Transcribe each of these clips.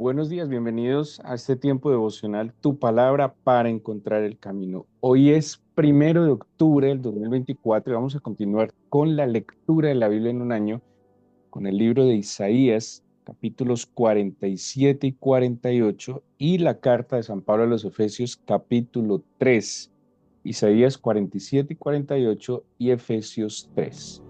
Buenos días, bienvenidos a este tiempo devocional, Tu Palabra para encontrar el camino. Hoy es 1 de octubre del 2024 y vamos a continuar con la lectura de la Biblia en un año, con el libro de Isaías, capítulos 47 y 48, y la carta de San Pablo a los Efesios, capítulo 3. Isaías 47 y 48 y Efesios 3.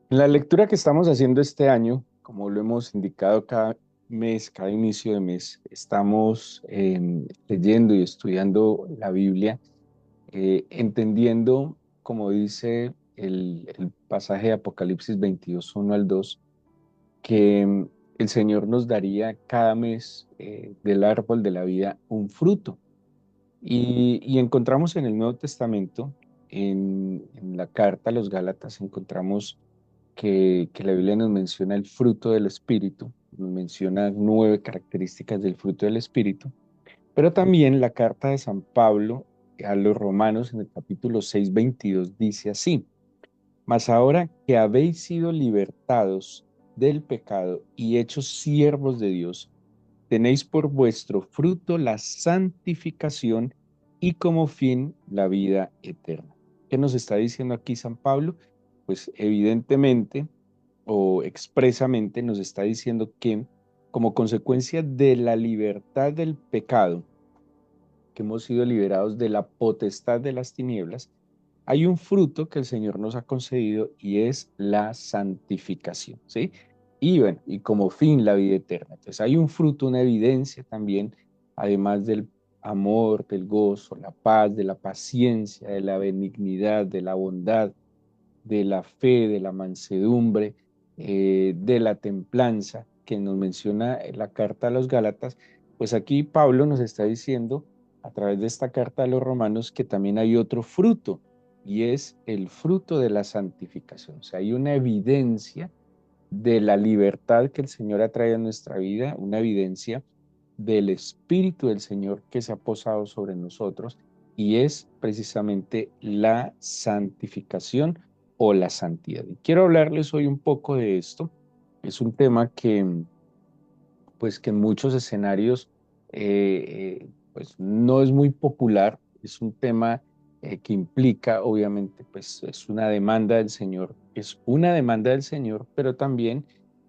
En la lectura que estamos haciendo este año, como lo hemos indicado cada mes, cada inicio de mes, estamos leyendo y estudiando la Biblia, entendiendo, como dice el pasaje de Apocalipsis 22, 1 al 2, que el Señor nos daría cada mes del árbol de la vida un fruto. Y encontramos en el Nuevo Testamento, en la carta a los Gálatas, encontramos que la Biblia nos menciona el fruto del Espíritu, nos menciona 9 características del fruto del Espíritu, pero también la carta de San Pablo a los Romanos en el capítulo 6, 22 dice así: Mas ahora que habéis sido libertados del pecado y hechos siervos de Dios, tenéis por vuestro fruto la santificación y como fin la vida eterna. ¿Qué nos está diciendo aquí San Pablo? Pues evidentemente o expresamente nos está diciendo que como consecuencia de la libertad del pecado, que hemos sido liberados de la potestad de las tinieblas, hay un fruto que el Señor nos ha concedido y es la santificación, ¿sí? Y bueno, y como fin la vida eterna. Entonces hay un fruto, una evidencia también, además del amor, del gozo, la paz, de la paciencia, de la benignidad, de la bondad, de la fe, de la mansedumbre, de la templanza que nos menciona la carta a los Gálatas, pues aquí Pablo nos está diciendo a través de esta carta a los romanos que también hay otro fruto y es el fruto de la santificación. O sea, hay una evidencia de la libertad que el Señor ha traído a nuestra vida, una evidencia del Espíritu del Señor que se ha posado sobre nosotros y es precisamente la santificación o la santidad. Y quiero hablarles hoy un poco de esto. Es un tema pues, que en muchos escenarios pues, no es muy popular. Es un tema que implica, obviamente, pues es una demanda del Señor, es una demanda del Señor, pero también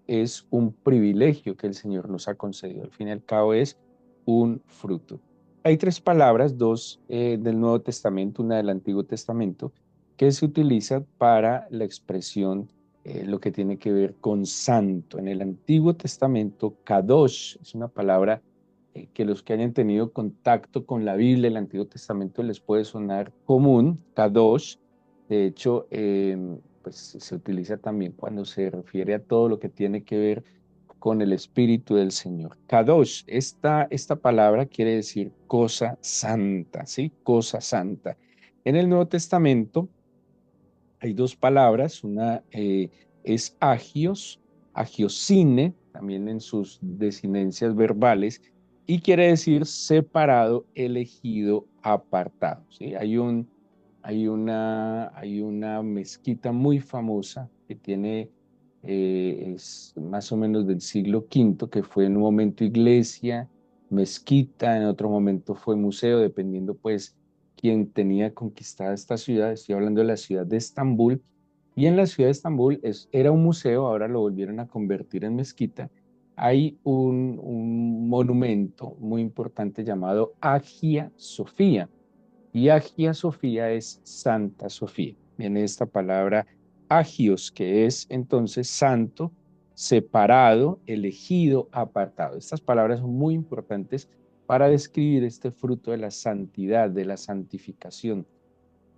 es un privilegio que el Señor nos ha concedido. Al fin y al cabo es un fruto. Hay 3 palabras, dos del Nuevo Testamento, una del Antiguo Testamento, que se utilizan para la expresión lo que tiene que ver con santo. En el Antiguo Testamento, kadosh es una palabra que los que hayan tenido contacto con la Biblia, el Antiguo Testamento, les puede sonar común, kadosh. De hecho, pues se utiliza también cuando se refiere a todo lo que tiene que ver con el Espíritu del Señor. Kadosh, esta palabra quiere decir cosa santa, ¿sí? Cosa santa. En el Nuevo Testamento hay 2 palabras, una es agios, agiosine, también en sus desinencias verbales, y quiere decir separado, elegido, apartado, ¿sí? Hay una mezquita muy famosa que tiene, es más o menos del siglo V, que fue en un momento iglesia, mezquita, en otro momento fue museo, dependiendo pues quien tenía conquistada esta ciudad. Estoy hablando de la ciudad de Estambul, y en la ciudad de Estambul era un museo, ahora lo volvieron a convertir en mezquita. Hay un monumento muy importante llamado Hagia Sofía, y Hagia Sofía es Santa Sofía. Viene esta palabra agios, que es entonces santo, separado, elegido, apartado. Estas palabras son muy importantes para describir este fruto de la santidad, de la santificación.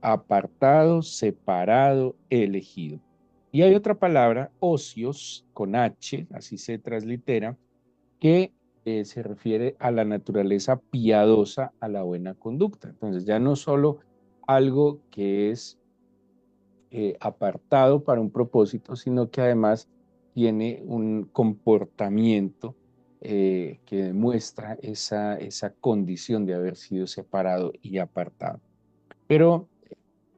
Apartado, separado, elegido. Y hay otra palabra, ocios, con H, así se translitera, que se refiere a la naturaleza piadosa, a la buena conducta. Entonces ya no solo algo que es apartado para un propósito, sino que además tiene un comportamiento que demuestra esa condición de haber sido separado y apartado. Pero,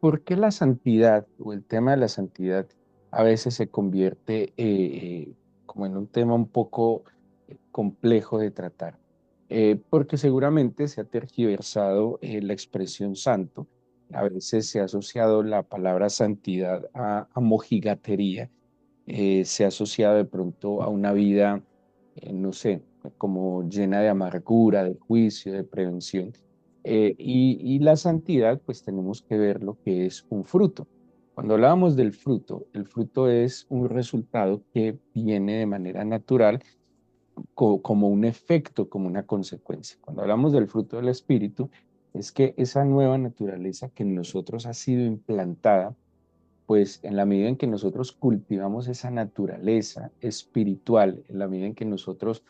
¿por qué la santidad o el tema de la santidad a veces se convierte como en un tema un poco complejo de tratar? Porque seguramente se ha tergiversado la expresión santo. A veces se ha asociado la palabra santidad a mojigatería, se ha asociado de pronto a una vida, no sé, como llena de amargura, de juicio, de prevención. Y la santidad, pues tenemos que ver lo que es un fruto. Cuando hablábamos del fruto, el fruto es un resultado que viene de manera natural como un efecto, como una consecuencia. Cuando hablamos del fruto del Espíritu, es que esa nueva naturaleza que en nosotros ha sido implantada, pues en la medida en que nosotros cultivamos esa naturaleza espiritual, en la medida en que nosotros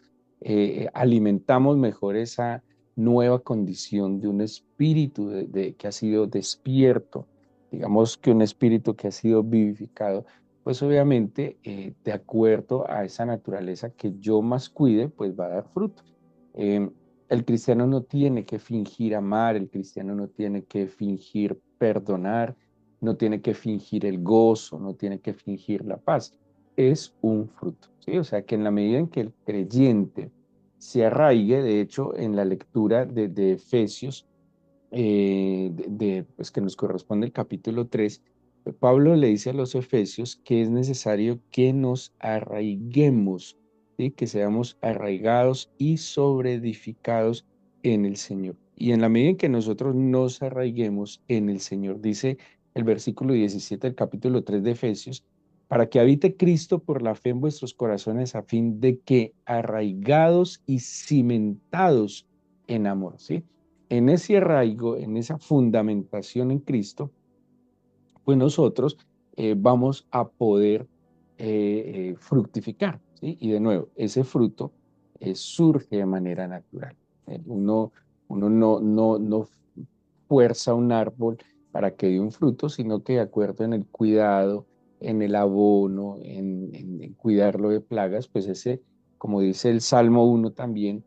alimentamos mejor esa nueva condición de un espíritu que ha sido despierto, digamos que un espíritu que ha sido vivificado, pues obviamente de acuerdo a esa naturaleza que yo más cuide, pues va a dar fruto. Eh, el cristiano no tiene que fingir amar, el cristiano no tiene que fingir perdonar, no tiene que fingir el gozo, no tiene que fingir la paz. Es un fruto, ¿sí? O sea, que en la medida en que el creyente se arraigue, de hecho, en la lectura de Efesios, pues que nos corresponde el capítulo 3, Pablo le dice a los efesios que es necesario que nos arraiguemos, ¿sí? Que seamos arraigados y sobreedificados en el Señor. Y en la medida en que nosotros nos arraiguemos en el Señor, dice el versículo 17 del capítulo 3 de Efesios, para que habite Cristo por la fe en vuestros corazones, a fin de que arraigados y cimentados en amor, ¿sí? En ese arraigo, en esa fundamentación en Cristo, pues nosotros vamos a poder fructificar, ¿sí? Y de nuevo, ese fruto surge de manera natural. Uno, uno no fuerza un árbol para que dé un fruto, sino que de acuerdo en el cuidado, en el abono, en cuidarlo de plagas, pues ese, como dice el Salmo 1 también,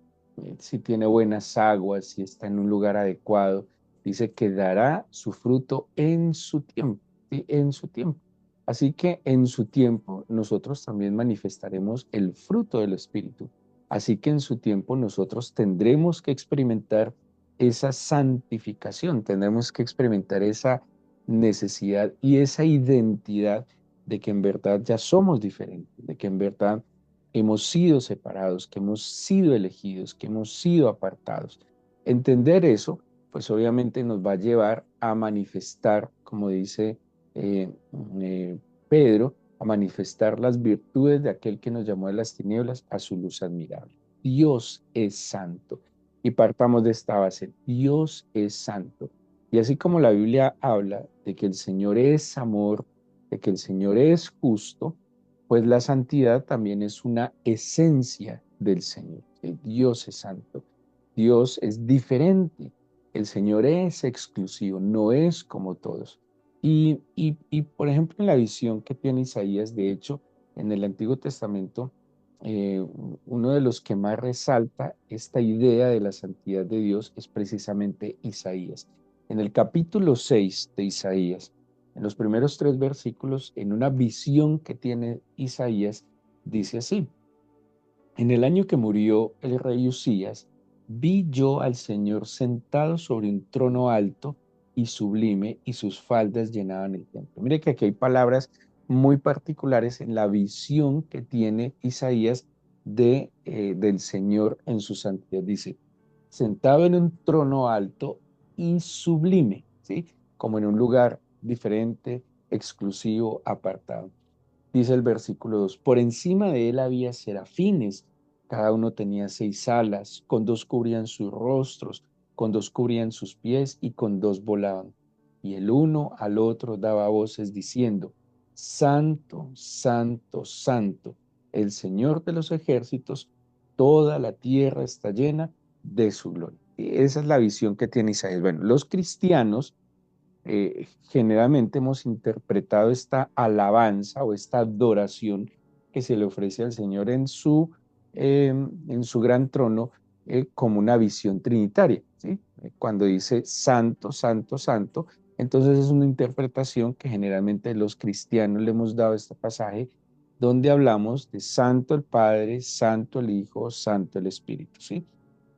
si tiene buenas aguas, si está en un lugar adecuado, dice que dará su fruto en su tiempo, ¿sí? En su tiempo. Así que en su tiempo nosotros también manifestaremos el fruto del Espíritu. Así que en su tiempo nosotros tendremos que experimentar esa santificación, tendremos que experimentar esa necesidad y esa identidad de que en verdad ya somos diferentes, de que en verdad hemos sido separados, que hemos sido elegidos, que hemos sido apartados. Entender eso, pues obviamente nos va a llevar a manifestar, como dice eh, eh, Pedro, a manifestar las virtudes de aquel que nos llamó de las tinieblas a su luz admirable. Dios es santo. Y partamos de esta base, Dios es santo. Y así como la Biblia habla de que el Señor es amor, de que el Señor es justo, pues la santidad también es una esencia del Señor. Dios es santo, Dios es diferente, el Señor es exclusivo, no es como todos. Por ejemplo, en la visión que tiene Isaías, de hecho, en el Antiguo Testamento, uno de los que más resalta esta idea de la santidad de Dios es precisamente Isaías. En el capítulo 6 de Isaías, en los primeros 3 versículos, en una visión que tiene Isaías, dice así: en el año que murió el rey Usías, vi yo al Señor sentado sobre un trono alto y sublime, y sus faldas llenaban el templo. Mire que aquí hay palabras muy particulares en la visión que tiene Isaías del Señor en su santidad. Dice, sentado en un trono alto y sublime, ¿sí? Como en un lugar diferente, exclusivo, apartado. Dice el versículo 2, por encima de él había serafines, cada uno tenía 6 alas, con 2 cubrían sus rostros, con 2 cubrían sus pies y con 2 volaban. Y el uno al otro daba voces diciendo, Santo, Santo, Santo, el Señor de los ejércitos, toda la tierra está llena de su gloria. Y esa es la visión que tiene Isaías. Bueno, los cristianos generalmente hemos interpretado esta alabanza o esta adoración que se le ofrece al Señor en su gran trono como una visión trinitaria, ¿sí? Cuando dice santo, santo, santo, entonces es una interpretación que generalmente los cristianos le hemos dado a este pasaje donde hablamos de santo el Padre, santo el Hijo, santo el Espíritu, ¿sí?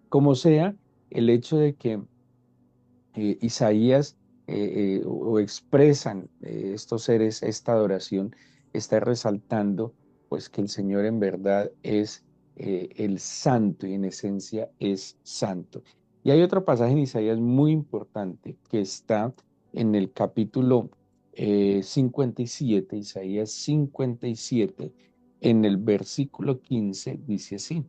Como sea, el hecho de que Isaías o expresan estos seres esta adoración, está resaltando pues que el Señor en verdad es el santo y en esencia es santo. Y hay otro pasaje en Isaías muy importante que está en el capítulo 57, Isaías 57, en el versículo 15, dice así.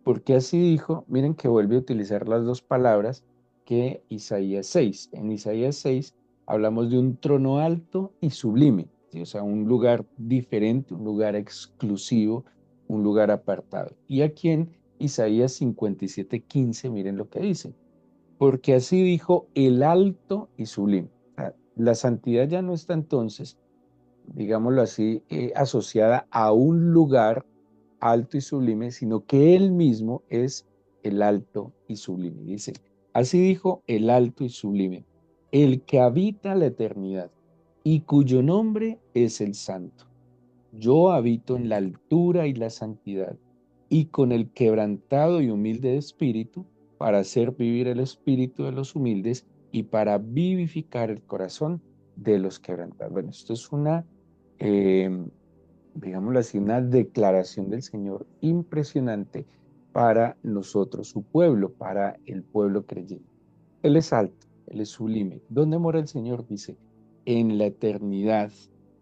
Porque así dijo, miren que vuelve a utilizar las dos palabras que Isaías 6. En Isaías 6 hablamos de un trono alto y sublime, ¿sí? O sea, un lugar diferente, un lugar exclusivo, un lugar apartado. Y aquí en Isaías 57:15, miren lo que dice. Porque así dijo el alto y sublime. O sea, la santidad ya no está entonces, digámoslo así, asociada a un lugar alto y sublime, sino que él mismo es el alto y sublime. Dice, así dijo el alto y sublime, el que habita la eternidad y cuyo nombre es el santo. Yo habito en la altura y la santidad y con el quebrantado y humilde de espíritu para hacer vivir el espíritu de los humildes y para vivificar el corazón de los quebrantados. Bueno, esto es una eh, digámoslo así, una declaración del Señor impresionante para nosotros, su pueblo, para el pueblo creyente. Él es alto, Él es sublime. ¿Dónde mora el Señor? Dice, en la eternidad.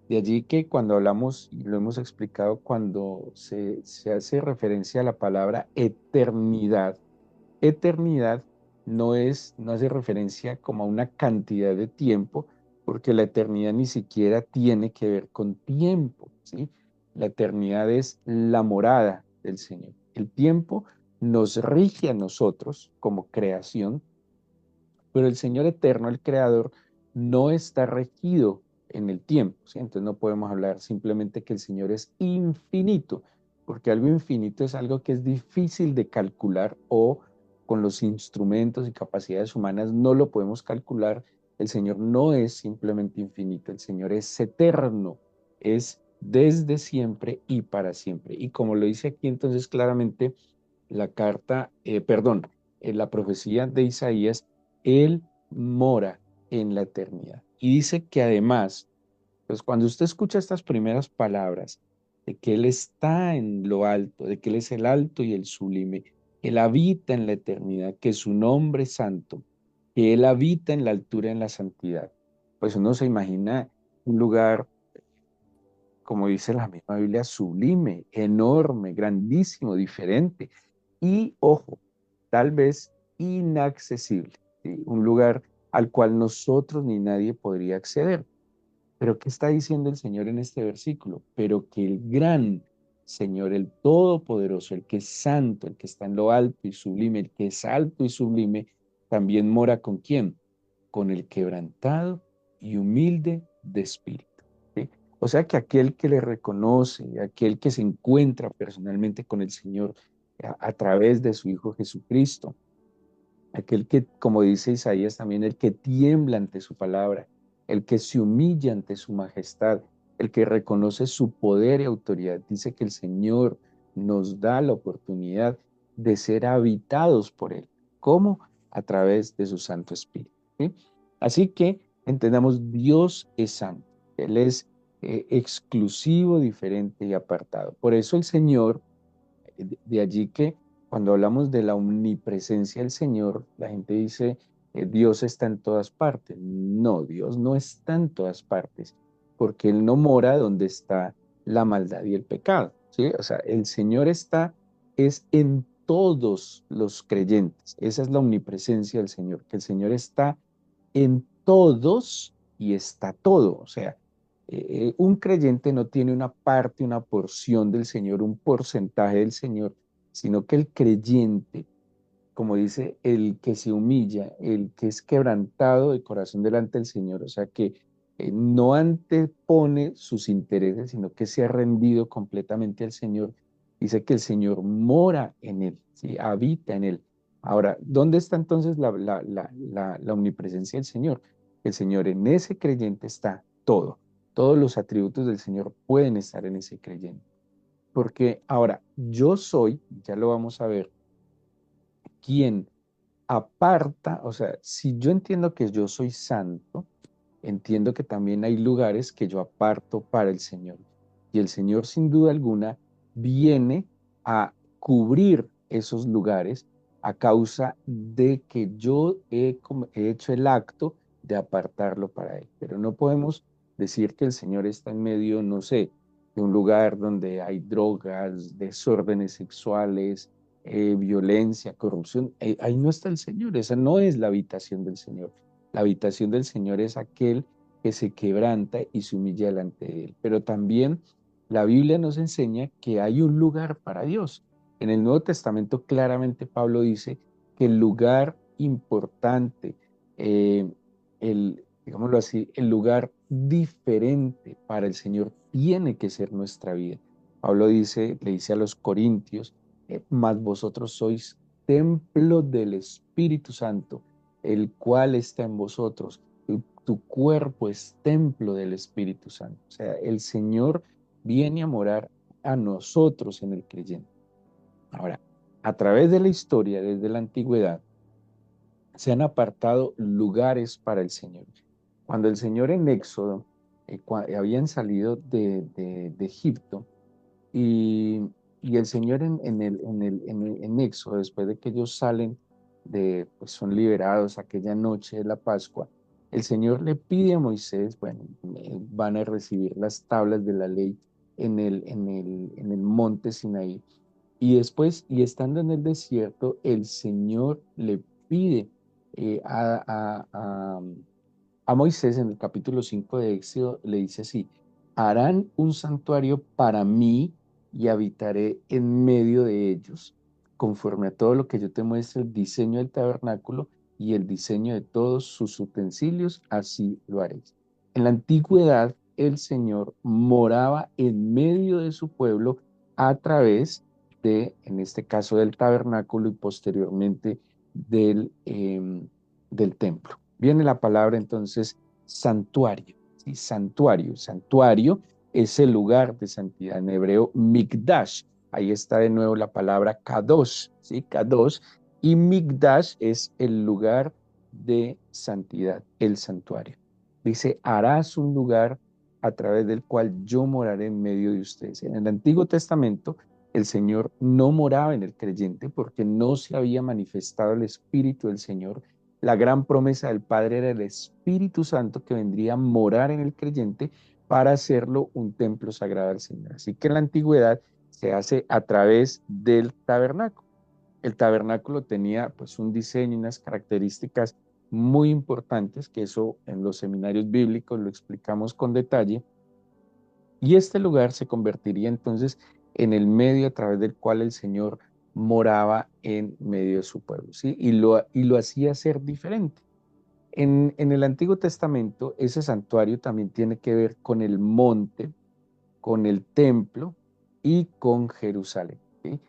De allí que cuando hablamos, y lo hemos explicado, cuando se hace referencia a la palabra eternidad, eternidad no hace referencia como a una cantidad de tiempo, porque la eternidad ni siquiera tiene que ver con tiempo, ¿sí? La eternidad es la morada del Señor. El tiempo nos rige a nosotros como creación, pero el Señor eterno, el creador, no está regido en el tiempo, ¿sí? Entonces no podemos hablar simplemente que el Señor es infinito, porque algo infinito es algo que es difícil de calcular o con los instrumentos y capacidades humanas no lo podemos calcular. El Señor no es simplemente infinito, el Señor es eterno, es desde siempre y para siempre. Y como lo dice aquí entonces claramente la carta, perdón, la profecía de Isaías, Él mora en la eternidad. Y dice que además, pues cuando usted escucha estas primeras palabras de que Él está en lo alto, de que Él es el alto y el sublime, Él habita en la eternidad, que su nombre es santo, que Él habita en la altura y en la santidad, pues uno se imagina un lugar, como dice la misma Biblia, sublime, enorme, grandísimo, diferente. Y ojo, tal vez inaccesible, ¿sí? Un lugar al cual nosotros ni nadie podría acceder. Pero ¿qué está diciendo el Señor en este versículo? Pero que el gran Señor, el Todopoderoso, el que es santo, el que está en lo alto y sublime, el que es alto y sublime, también mora con quién? Con el quebrantado y humilde de espíritu, ¿sí? O sea que aquel que le reconoce, aquel que se encuentra personalmente con el Señor a través de su Hijo Jesucristo, aquel que, como dice Isaías también, el que tiembla ante su palabra, el que se humilla ante su majestad, el que reconoce su poder y autoridad, dice que el Señor nos da la oportunidad de ser habitados por Él. ¿Cómo? A través de su Santo Espíritu, ¿sí? Así que entendamos, Dios es santo, Él es exclusivo, diferente y apartado. Por eso el Señor de allí que cuando hablamos de la omnipresencia del Señor, la gente dice, Dios está en todas partes. No, Dios no está en todas partes, porque Él no mora donde está la maldad y el pecado, ¿sí? O sea, el Señor está, es en todos los creyentes. Esa es la omnipresencia del Señor, que el Señor está en todos y está todo. O sea, un creyente no tiene una parte, una porción del Señor, un porcentaje del Señor, sino que el creyente como dice, el que se humilla, el que es quebrantado de corazón delante del Señor, o sea, que no antepone sus intereses, sino que se ha rendido completamente al Señor. Dice que el Señor mora en él, ¿sí? Habita en él. Ahora, ¿dónde está entonces la omnipresencia del Señor? El Señor en ese creyente está todo. Todos los atributos del Señor pueden estar en ese creyente. Porque ahora, yo soy, ya lo vamos a ver, quien aparta, o sea, si yo entiendo que yo soy santo, entiendo que también hay lugares que yo aparto para el Señor. Y el Señor, sin duda alguna, viene a cubrir esos lugares a causa de que yo he hecho el acto de apartarlo para Él. Pero no podemos decir que el Señor está en medio, no sé, de un lugar donde hay drogas, desórdenes sexuales, violencia, corrupción. Ahí no está el Señor, esa no es la habitación del Señor. La habitación del Señor es aquel que se quebranta y se humilla delante de Él. Pero también la Biblia nos enseña que hay un lugar para Dios. En el Nuevo Testamento claramente Pablo dice que el lugar importante, eh, digámoslo así, el lugar diferente para el Señor tiene que ser nuestra vida. Pablo dice, le dice a los corintios, mas vosotros sois templo del Espíritu Santo, el cual está en vosotros. Tu cuerpo es templo del Espíritu Santo. O sea, el Señor viene a morar a nosotros en el creyente. Ahora, a través de la historia, desde la antigüedad, se han apartado lugares para el Señor. Cuando el Señor en Éxodo habían salido de Egipto, y, y el Señor en Éxodo, después de que ellos salen, pues son liberados aquella noche de la Pascua, el Señor le pide a Moisés, bueno, van a recibir las tablas de la ley en el monte Sinaí. Y después, y estando en el desierto, el Señor le pide eh, a, a, a, a Moisés en el capítulo 5 de Éxodo, le dice así: harán un santuario para mí y habitaré en medio de ellos, conforme a todo lo que yo te muestre, el diseño del tabernáculo y el diseño de todos sus utensilios, así lo haréis. En la antigüedad, el Señor moraba en medio de su pueblo a través en este caso, del tabernáculo y posteriormente del templo. Viene la palabra entonces santuario, ¿sí? Santuario. Santuario es el lugar de santidad. En hebreo, mikdash. Ahí está de nuevo la palabra kadosh, ¿sí? Kadosh. Y mikdash es el lugar de santidad, el santuario. Dice, harás un lugar a través del cual yo moraré en medio de ustedes. En el Antiguo Testamento, el Señor no moraba en el creyente porque no se había manifestado el Espíritu del Señor. La gran promesa del Padre era el Espíritu Santo que vendría a morar en el creyente para hacerlo un templo sagrado al Señor. Así que en la antigüedad se hace a través del tabernáculo. El tabernáculo tenía pues un diseño y unas características muy importantes, que eso en los seminarios bíblicos lo explicamos con detalle, y este lugar se convertiría entonces en el medio a través del cual el Señor moraba en medio de su pueblo, ¿sí? Y lo hacía ser diferente. En el Antiguo Testamento, ese santuario también tiene que ver con el monte, con el templo y con Jerusalén, ¿sí?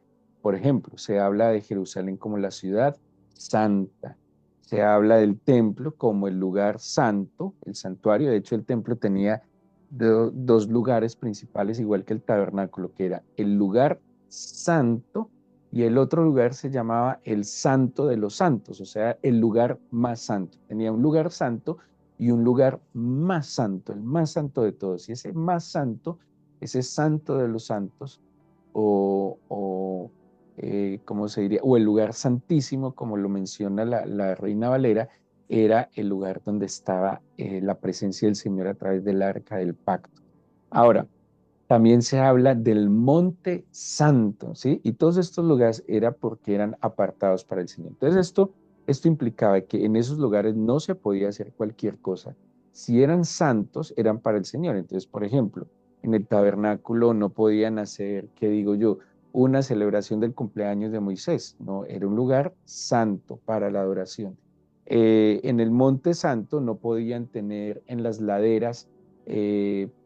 Por ejemplo, se habla de Jerusalén como la ciudad santa, se habla del templo como el lugar santo, el santuario. De hecho, el templo tenía dos lugares principales, igual que el tabernáculo, que era el lugar santo y el otro lugar se llamaba el santo de los santos, o sea, el lugar más santo. Tenía un lugar santo y un lugar más santo, el más santo de todos. Y ese santo de los santos, ¿cómo se diría? O el lugar santísimo, como lo menciona la Reina Valera, era el lugar donde estaba la presencia del Señor a través del arca del pacto. Ahora, también se habla del monte santo, ¿sí? Y todos estos lugares era porque eran apartados para el Señor. Entonces esto implicaba que en esos lugares no se podía hacer cualquier cosa. Si eran santos, eran para el Señor. Entonces, por ejemplo, en el tabernáculo no podían hacer, ¿qué digo yo? una celebración del cumpleaños de Moisés, no, era un lugar santo para la adoración. En el Monte Santo no podían tener en las laderas,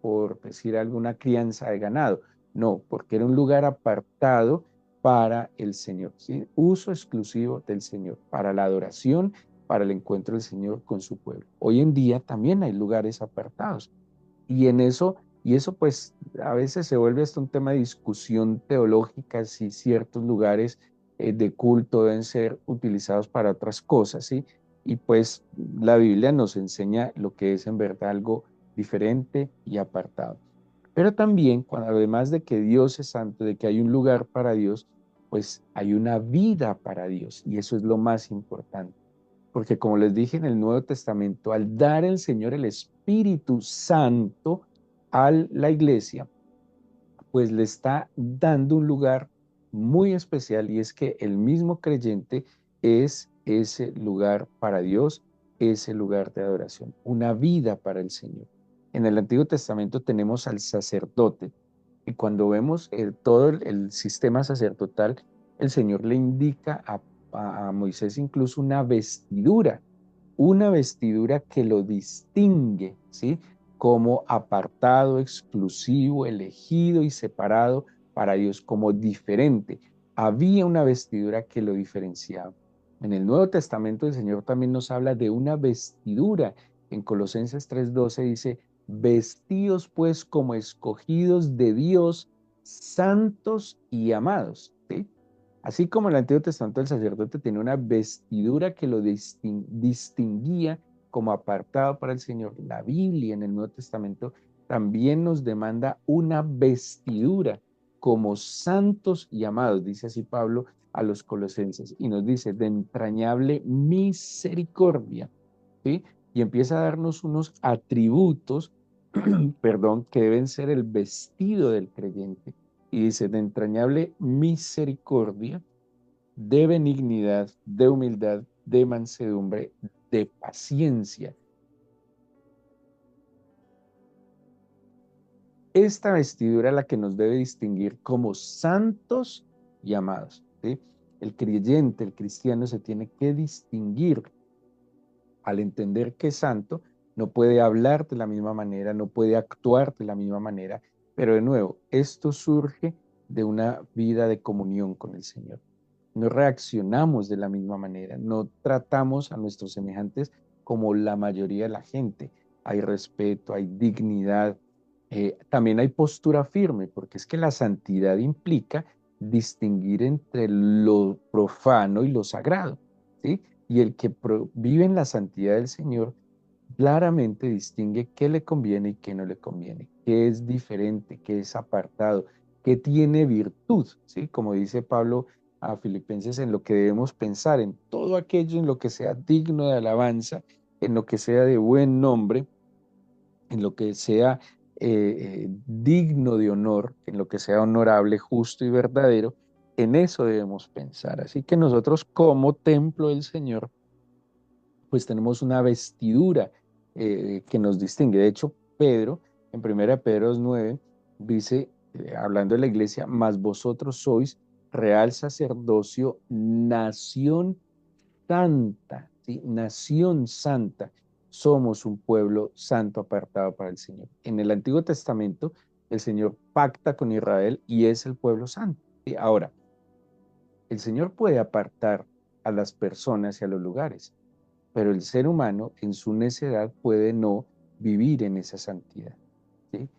por decir alguna crianza de ganado, no, porque era un lugar apartado para el Señor, ¿sí? Uso exclusivo del Señor, para la adoración, para el encuentro del Señor con su pueblo. Hoy en día también hay lugares apartados y eso pues a veces se vuelve hasta un tema de discusión teológica si ciertos lugares de culto deben ser utilizados para otras cosas, ¿sí? Y pues la Biblia nos enseña lo que es en verdad algo diferente y apartado. Pero también, además de que Dios es santo, de que hay un lugar para Dios, pues hay una vida para Dios y eso es lo más importante. Porque como les dije en el Nuevo Testamento, al dar el Señor el Espíritu Santo a la iglesia, pues le está dando un lugar muy especial y es que el mismo creyente es ese lugar para Dios, ese lugar de adoración, una vida para el Señor. En el Antiguo Testamento tenemos al sacerdote y cuando vemos todo el sistema sacerdotal, el Señor le indica a Moisés incluso una vestidura que lo distingue, ¿sí? Como apartado, exclusivo, elegido y separado para Dios, como diferente. Había una vestidura que lo diferenciaba. En el Nuevo Testamento el Señor también nos habla de una vestidura. En Colosenses 3:12 dice, vestidos pues como escogidos de Dios, santos y amados, ¿sí? Así como en el Antiguo Testamento el sacerdote tenía una vestidura que lo distinguía como apartado para el Señor, la Biblia en el Nuevo Testamento también nos demanda una vestidura como santos y amados, dice así Pablo a los colosenses, y nos dice de entrañable misericordia, ¿sí? Y empieza a darnos unos atributos, perdón, que deben ser el vestido del creyente. Y dice, de entrañable misericordia, de benignidad, de humildad, de mansedumbre, de paciencia. Esta vestidura es la que nos debe distinguir como santos y amados, ¿sí? El creyente, el cristiano se tiene que distinguir al entender que es santo, no puede hablar de la misma manera, no puede actuar de la misma manera, pero de nuevo, esto surge de una vida de comunión con el Señor. No reaccionamos de la misma manera, no tratamos a nuestros semejantes como la mayoría de la gente. Hay respeto, hay dignidad, también hay postura firme, porque es que la santidad implica distinguir entre lo profano y lo sagrado, ¿sí? Y el que vive en la santidad del Señor claramente distingue qué le conviene y qué no le conviene, qué es diferente, qué es apartado, qué tiene virtud, ¿sí? Como dice Pablo a Filipenses, en lo que debemos pensar, en todo aquello en lo que sea digno de alabanza, en lo que sea de buen nombre, en lo que sea digno de honor, en lo que sea honorable, justo y verdadero, en eso debemos pensar. Así que nosotros como templo del Señor, pues tenemos una vestidura que nos distingue. De hecho, Pedro, en 1 Pedro 2:9, dice, hablando de la iglesia, mas vosotros sois real sacerdocio, nación santa, ¿sí? Nación santa. Somos un pueblo santo apartado para el Señor. En el Antiguo Testamento, el Señor pacta con Israel y es el pueblo santo, ¿sí? Ahora, el Señor puede apartar a las personas y a los lugares, pero el ser humano en su necedad puede no vivir en esa santidad, ¿sí?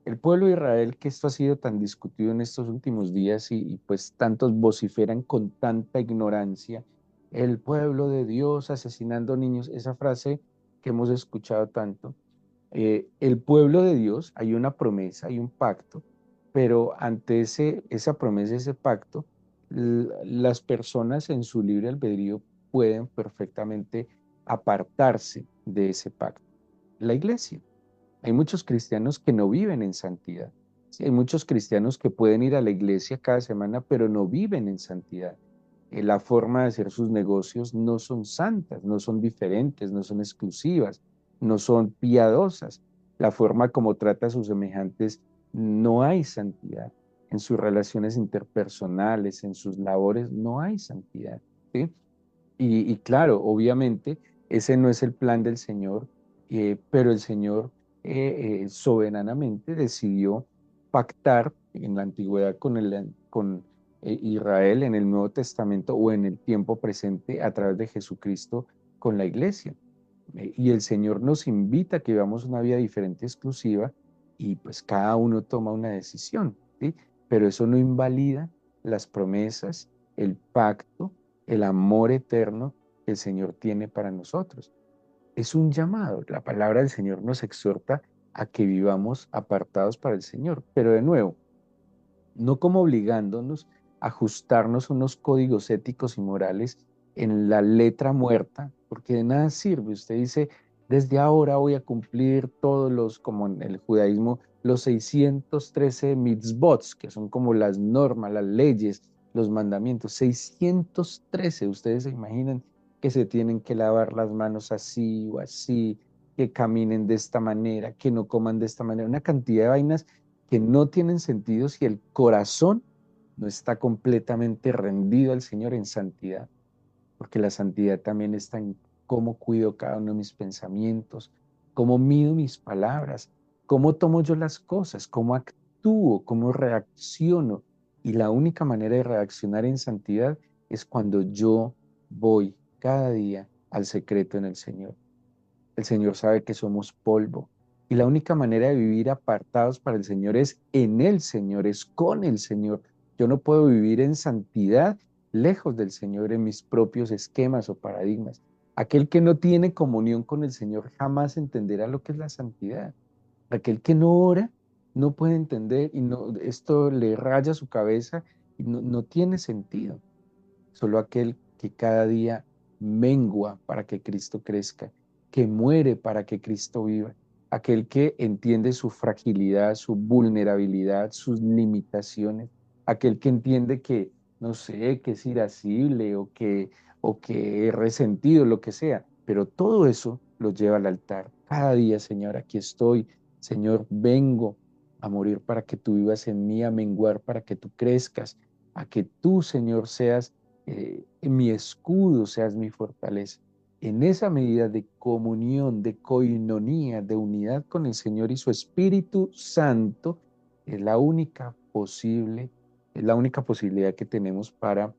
El pueblo de Israel, que esto ha sido tan discutido en estos últimos días y pues tantos vociferan con tanta ignorancia, el pueblo de Dios asesinando niños, esa frase que hemos escuchado tanto, el pueblo de Dios, hay una promesa, hay un pacto, pero ante esa promesa, ese pacto, las personas en su libre albedrío pueden perfectamente apartarse de ese pacto. La iglesia. Hay muchos cristianos que no viven en santidad. Sí, hay muchos cristianos que pueden ir a la iglesia cada semana, pero no viven en santidad. La forma de hacer sus negocios no son santas, no son diferentes, no son exclusivas, no son piadosas. La forma como trata a sus semejantes, no hay santidad. en sus relaciones interpersonales, en sus labores, no hay santidad, ¿sí? Y claro, obviamente, ese no es el plan del Señor, pero el Señor soberanamente decidió pactar en la antigüedad con Israel, en el Nuevo Testamento o en el tiempo presente a través de Jesucristo con la iglesia. Y el Señor nos invita a que vivamos una vida diferente, exclusiva, y pues cada uno toma una decisión, ¿sí? Pero eso no invalida las promesas, el pacto, el amor eterno que el Señor tiene para nosotros. Es un llamado. La palabra del Señor nos exhorta a que vivamos apartados para el Señor. Pero de nuevo, no como obligándonos a ajustarnos a unos códigos éticos y morales en la letra muerta, porque de nada sirve. Usted dice, desde ahora voy a cumplir todos los, como en el judaísmo, los 613 mitzvot, que son como las normas, las leyes, los mandamientos. 613, ustedes se imaginan que se tienen que lavar las manos así o así, que caminen de esta manera, que no coman de esta manera, una cantidad de vainas que no tienen sentido si el corazón no está completamente rendido al Señor en santidad, porque la santidad también está en cómo cuido cada uno de mis pensamientos, cómo mido mis palabras, cómo tomo yo las cosas, cómo actúo, cómo reacciono. Y la única manera de reaccionar en santidad es cuando yo voy cada día al secreto en el Señor. El Señor sabe que somos polvo. Y la única manera de vivir apartados para el Señor es en el Señor, es con el Señor. Yo no puedo vivir en santidad lejos del Señor en mis propios esquemas o paradigmas. Aquel que no tiene comunión con el Señor jamás entenderá lo que es la santidad. Aquel que no ora no puede entender y no, esto le raya su cabeza y no tiene sentido. Solo aquel que cada día mengua para que Cristo crezca, que muere para que Cristo viva, aquel que entiende su fragilidad, su vulnerabilidad, sus limitaciones, aquel que entiende que, no sé, que es irascible o que es resentido, lo que sea, pero todo eso lo lleva al altar. Cada día, Señor, aquí estoy, Señor, vengo a morir para que tú vivas en mí, a menguar para que tú crezcas, a que tú, Señor, seas mi escudo, seas mi fortaleza. En esa medida de comunión, de coinonía, de unidad con el Señor y su Espíritu Santo, es la única posible, es la única posibilidad que tenemos para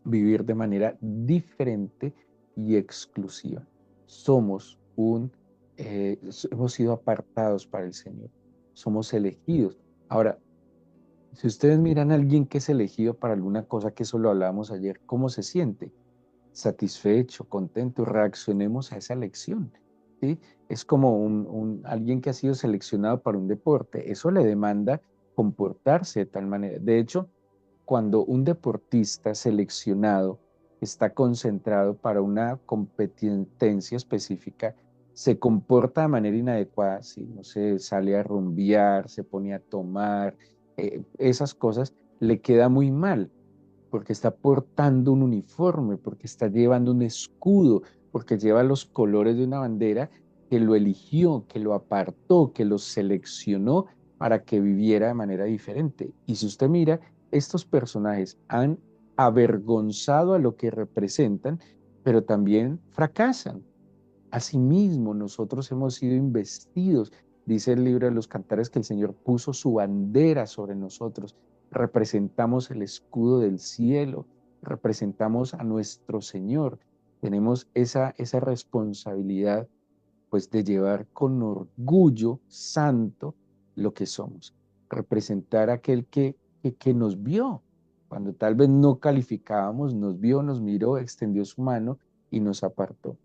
vivir de manera diferente y exclusiva. Somos hemos sido apartados para el Señor, somos elegidos. Ahora, si ustedes miran a alguien que es elegido para alguna cosa, que eso lo hablábamos ayer, ¿cómo se siente? Satisfecho, contento, reaccionemos a esa elección, ¿sí? Es como alguien que ha sido seleccionado para un deporte, eso le demanda comportarse de tal manera. De hecho, cuando un deportista seleccionado está concentrado para una competencia específica, se comporta de manera inadecuada, si no sé, sale a rumbear, se pone a tomar, esas cosas, le queda muy mal porque está portando un uniforme, porque está llevando un escudo, porque lleva los colores de una bandera que lo eligió, que lo apartó, que lo seleccionó para que viviera de manera diferente. Y si usted mira, estos personajes han avergonzado a lo que representan, pero también fracasan. Asimismo, nosotros hemos sido investidos. Dice el libro de los Cantares que el Señor puso su bandera sobre nosotros. Representamos el escudo del cielo, representamos a nuestro Señor. Tenemos esa responsabilidad, pues, de llevar con orgullo santo lo que somos. Representar a aquel que nos vio. Cuando tal vez no calificábamos, nos vio, nos miró, extendió su mano y nos apartó.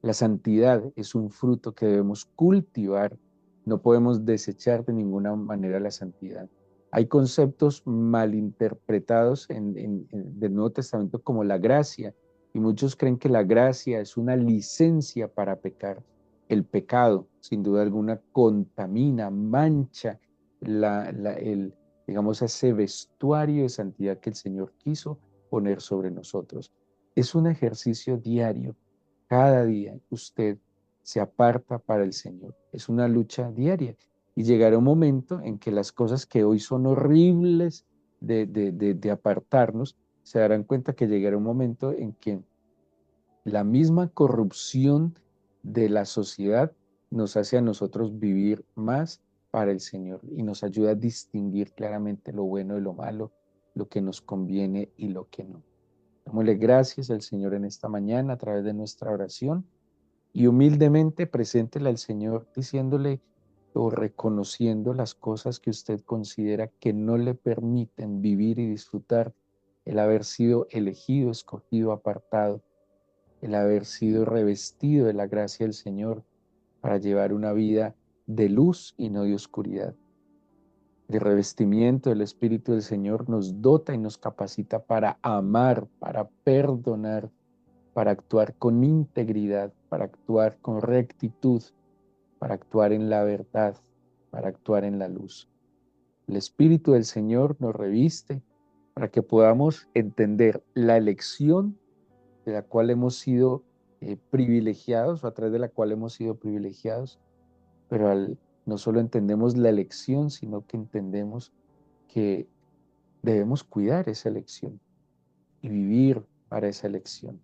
La santidad es un fruto que debemos cultivar. No podemos desechar de ninguna manera la santidad. Hay conceptos malinterpretados del Nuevo Testamento como la gracia, y muchos creen que la gracia es una licencia para pecar. El pecado, sin duda alguna, contamina, mancha digamos, ese vestuario de santidad que el Señor quiso poner sobre nosotros. Es un ejercicio diario. Cada día usted se aparta para el Señor. Es una lucha diaria. Y llegará un momento en que las cosas que hoy son horribles de apartarnos, se darán cuenta que llegará un momento en que la misma corrupción de la sociedad nos hace a nosotros vivir más para el Señor y nos ayuda a distinguir claramente lo bueno de lo malo, lo que nos conviene y lo que no. Démosle gracias al Señor en esta mañana a través de nuestra oración y humildemente preséntele al Señor diciéndole o reconociendo las cosas que usted considera que no le permiten vivir y disfrutar el haber sido elegido, escogido, apartado, el haber sido revestido de la gracia del Señor para llevar una vida de luz y no de oscuridad. El revestimiento del Espíritu del Señor nos dota y nos capacita para amar, para perdonar, para actuar con integridad, para actuar con rectitud, para actuar en la verdad, para actuar en la luz. El Espíritu del Señor nos reviste para que podamos entender la elección de la cual hemos sido privilegiados o a través de la cual hemos sido privilegiados, pero no solo entendemos la elección, sino que entendemos que debemos cuidar esa elección y vivir para esa elección.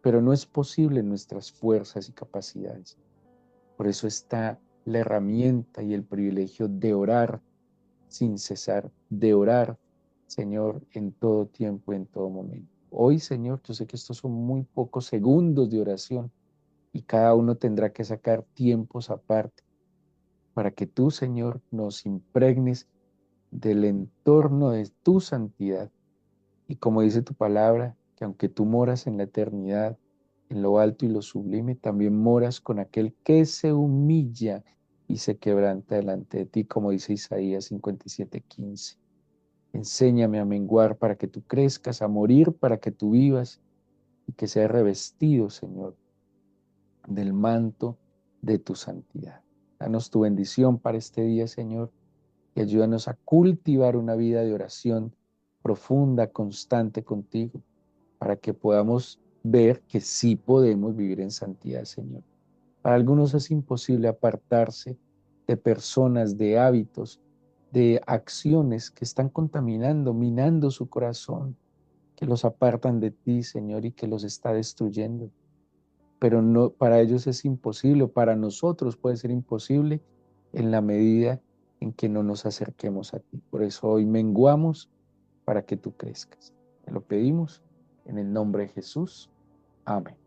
Pero no es posible en nuestras fuerzas y capacidades. Por eso está la herramienta y el privilegio de orar sin cesar, de orar, Señor, en todo tiempo, en todo momento. Hoy, Señor, yo sé que estos son muy pocos segundos de oración y cada uno tendrá que sacar tiempos aparte para que tú, Señor, nos impregnes del entorno de tu santidad. Y como dice tu palabra, que aunque tú moras en la eternidad, en lo alto y lo sublime, también moras con aquel que se humilla y se quebranta delante de ti, como dice Isaías 57:15. Enséñame a menguar para que tú crezcas, a morir para que tú vivas y que seas revestido, Señor, del manto de tu santidad. Danos tu bendición para este día, Señor, y ayúdanos a cultivar una vida de oración profunda, constante contigo, para que podamos ver que sí podemos vivir en santidad, Señor. Para algunos es imposible apartarse de personas, de hábitos, de acciones que están contaminando, minando su corazón, que los apartan de ti, Señor, y que los está destruyendo. Pero no, para ellos es imposible, para nosotros puede ser imposible en la medida en que no nos acerquemos a ti. Por eso hoy menguamos para que tú crezcas. Te lo pedimos en el nombre de Jesús. Amén.